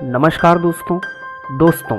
नमस्कार दोस्तों,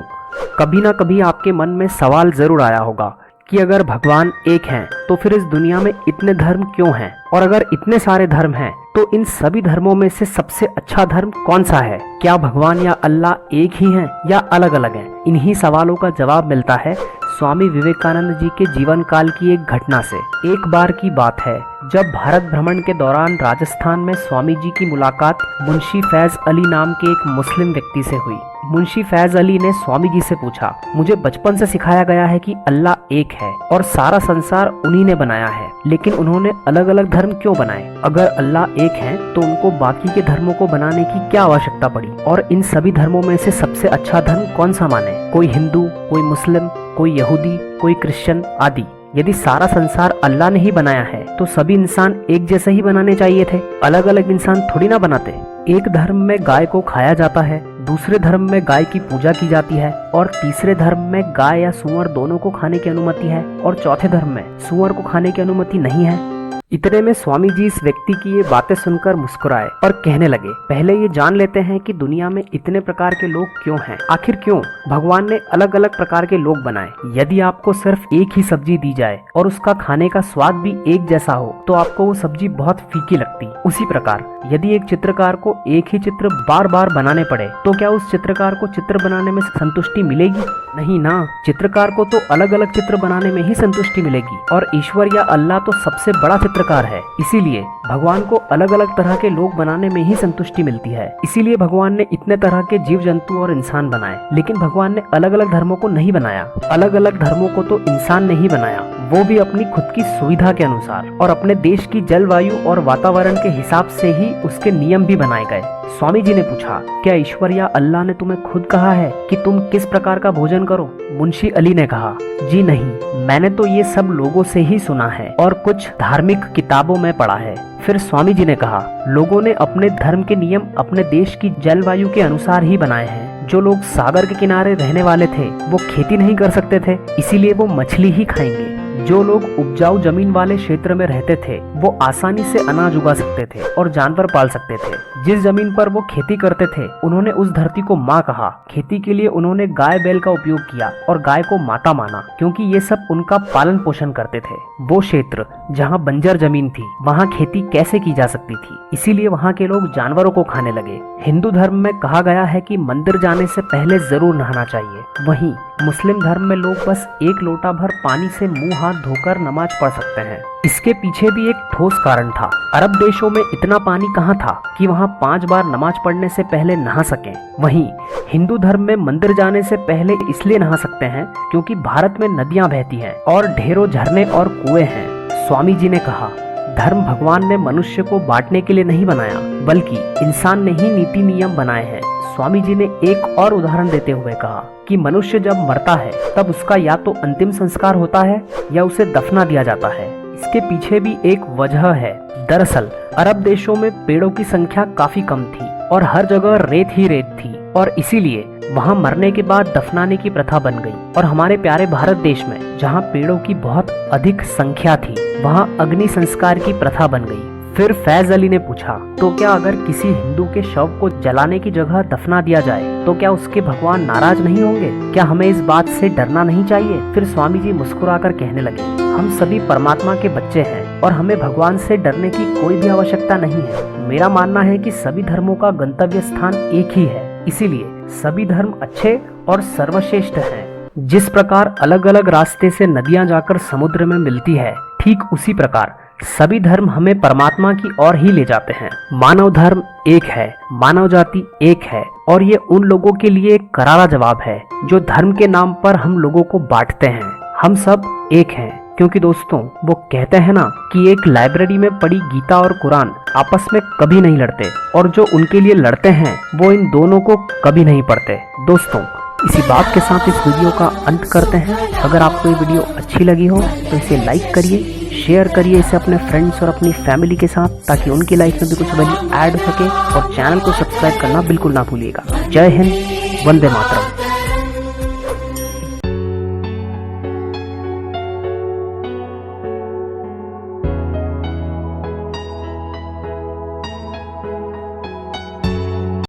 कभी ना कभी आपके मन में सवाल ज़रूर आया होगा कि अगर भगवान एक हैं तो फिर इस दुनिया में इतने धर्म क्यों हैं, और अगर इतने सारे धर्म हैं तो इन सभी धर्मों में से सबसे अच्छा धर्म कौन सा है। क्या भगवान या अल्लाह एक ही हैं या अलग अलग हैं? इन्हीं सवालों का जवाब मिलता है स्वामी विवेकानंद जी के जीवन काल की एक घटना से। एक बार की बात है जब भारत भ्रमण के दौरान राजस्थान में स्वामी जी की मुलाकात मुंशी फैज अली नाम के एक मुस्लिम व्यक्ति से हुई। मुंशी फैज अली ने स्वामी जी से पूछा, मुझे बचपन से सिखाया गया है कि अल्लाह एक है और सारा संसार उन्हीं ने बनाया है, लेकिन उन्होंने अलग अलग धर्म क्यों बनाए? अगर अल्लाह एक है तो उनको बाकी के धर्मों को बनाने की क्या आवश्यकता पड़ी? और इन सभी धर्मों में से सबसे अच्छा धर्म कौन सा माने? कोई हिंदू, कोई मुस्लिम, कोई यहूदी, कोई क्रिश्चियन आदि। यदि सारा संसार अल्लाह ने ही बनाया है तो सभी इंसान एक जैसे ही बनाने चाहिए थे, अलग अलग इंसान थोड़ी ना बनाते। एक धर्म में गाय को खाया जाता है, दूसरे धर्म में गाय की पूजा की जाती है, और तीसरे धर्म में गाय या सूअर दोनों को खाने की अनुमति है, और चौथे धर्म में सूअर को खाने की अनुमति नहीं है। इतने में स्वामी जी इस व्यक्ति की ये बातें सुनकर मुस्कुराए और कहने लगे, पहले ये जान लेते हैं कि दुनिया में इतने प्रकार के लोग क्यों हैं। आखिर क्यों भगवान ने अलग अलग प्रकार के लोग बनाए? यदि आपको सिर्फ एक ही सब्जी दी जाए और उसका खाने का स्वाद भी एक जैसा हो तो आपको वो सब्जी बहुत फीकी लगती। उसी प्रकार यदि एक चित्रकार को एक ही चित्र बार बार बनाने पड़े तो क्या उस चित्रकार को चित्र बनाने में संतुष्टि मिलेगी? नहीं ना, चित्रकार को तो अलग अलग चित्र बनाने में ही संतुष्टि मिलेगी। और ईश्वर या अल्लाह तो सबसे बड़ा चित्रकार है, इसीलिए भगवान को अलग अलग तरह के लोग बनाने में ही संतुष्टि मिलती है। इसीलिए भगवान ने इतने तरह के जीव जंतु और इंसान बनाए, लेकिन भगवान ने अलग अलग धर्मों को नहीं बनाया। अलग अलग धर्मों को तो इंसान ने ही बनाया, वो भी अपनी खुद की सुविधा के अनुसार, और अपने देश की जलवायु और वातावरण के हिसाब से ही उसके नियम भी बनाए गए। स्वामी जी ने पूछा, क्या ईश्वर या अल्लाह ने तुम्हें खुद कहा है कि तुम किस प्रकार का भोजन करो? मुंशी अली ने कहा, जी नहीं, मैंने तो ये सब लोगों से ही सुना है और कुछ धार्मिक किताबों में पढ़ा है। फिर स्वामी जी ने कहा, लोगों ने अपने धर्म के नियम अपने देश की जलवायु के अनुसार ही बनाए हैं। जो लोग सागर के किनारे रहने वाले थे वो खेती नहीं कर सकते थे, इसीलिए वो मछली ही खाएंगे। जो लोग उपजाऊ जमीन वाले क्षेत्र में रहते थे वो आसानी से अनाज उगा सकते थे और जानवर पाल सकते थे। जिस जमीन पर वो खेती करते थे उन्होंने उस धरती को माँ कहा। खेती के लिए उन्होंने गाय बैल का उपयोग किया और गाय को माता माना, क्योंकि ये सब उनका पालन पोषण करते थे। वो क्षेत्र जहाँ बंजर जमीन थी वहाँ खेती कैसे की जा सकती थी, इसीलिए वहाँ के लोग जानवरों को खाने लगे। हिंदू धर्म में कहा गया है कि मंदिर जाने से पहले जरूर नहाना चाहिए। वहीं मुस्लिम धर्म में लोग बस एक लोटा भर पानी से मुंह हाथ धोकर नमाज पढ़ सकते हैं। इसके पीछे भी एक ठोस कारण था। अरब देशों में इतना पानी कहाँ था कि वहाँ 5 बार नमाज पढ़ने से पहले नहा सकें। वहीं हिंदू धर्म में मंदिर जाने से पहले इसलिए नहा सकते हैं क्योंकि भारत में नदियाँ बहती हैं और ढेरों झरने और कुएं हैं। स्वामी जी ने कहा, धर्म भगवान ने मनुष्य को बांटने के लिए नहीं बनाया, बल्कि इंसान ने ही नीति नियम बनाए हैं। स्वामी जी ने एक और उदाहरण देते हुए कहा कि मनुष्य जब मरता है तब उसका या तो अंतिम संस्कार होता है या उसे दफना दिया जाता है। इसके पीछे भी एक वजह है। दरअसल अरब देशों में पेड़ों की संख्या काफी कम थी और हर जगह रेत ही रेत थी, और इसीलिए वहाँ मरने के बाद दफनाने की प्रथा बन गई। और हमारे प्यारे भारत देश में जहाँ पेड़ों की बहुत अधिक संख्या थी वहाँ अग्नि संस्कार की प्रथा बन गई। फिर फैज अली ने पूछा, तो क्या अगर किसी हिंदू के शव को जलाने की जगह दफना दिया जाए तो क्या उसके भगवान नाराज नहीं होंगे? क्या हमें इस बात से डरना नहीं चाहिए? फिर स्वामी जी मुस्कुराकर कहने लगे, हम सभी परमात्मा के बच्चे हैं और हमें भगवान से डरने की कोई भी आवश्यकता नहीं है। मेरा मानना है कि सभी धर्मों का गंतव्य स्थान एक ही है, इसीलिए सभी धर्म अच्छे और सर्वश्रेष्ठ हैं। जिस प्रकार अलग अलग रास्ते से नदियां जाकर समुद्र में मिलती है, ठीक उसी प्रकार सभी धर्म हमें परमात्मा की ओर ही ले जाते हैं। मानव धर्म एक है, मानव जाति एक है, और ये उन लोगों के लिए एक करारा जवाब है जो धर्म के नाम पर हम लोगों को बांटते हैं। हम सब एक हैं, क्योंकि दोस्तों वो कहते हैं ना कि एक लाइब्रेरी में पढ़ी गीता और कुरान आपस में कभी नहीं लड़ते, और जो उनके लिए लड़ते हैं वो इन दोनों को कभी नहीं पढ़ते। दोस्तों, इसी बात के साथ इस वीडियो का अंत करते हैं। अगर आपको ये वीडियो अच्छी लगी हो तो इसे लाइक करिए, शेयर करिए इसे अपने फ्रेंड्स और अपनी फैमिली के साथ, ताकि उनकी लाइफ में भी कुछ वैल्यू ऐड हो सके, और चैनल को सब्सक्राइब करना बिल्कुल ना भूलिएगा। जय हिंद, वंदे मातरम।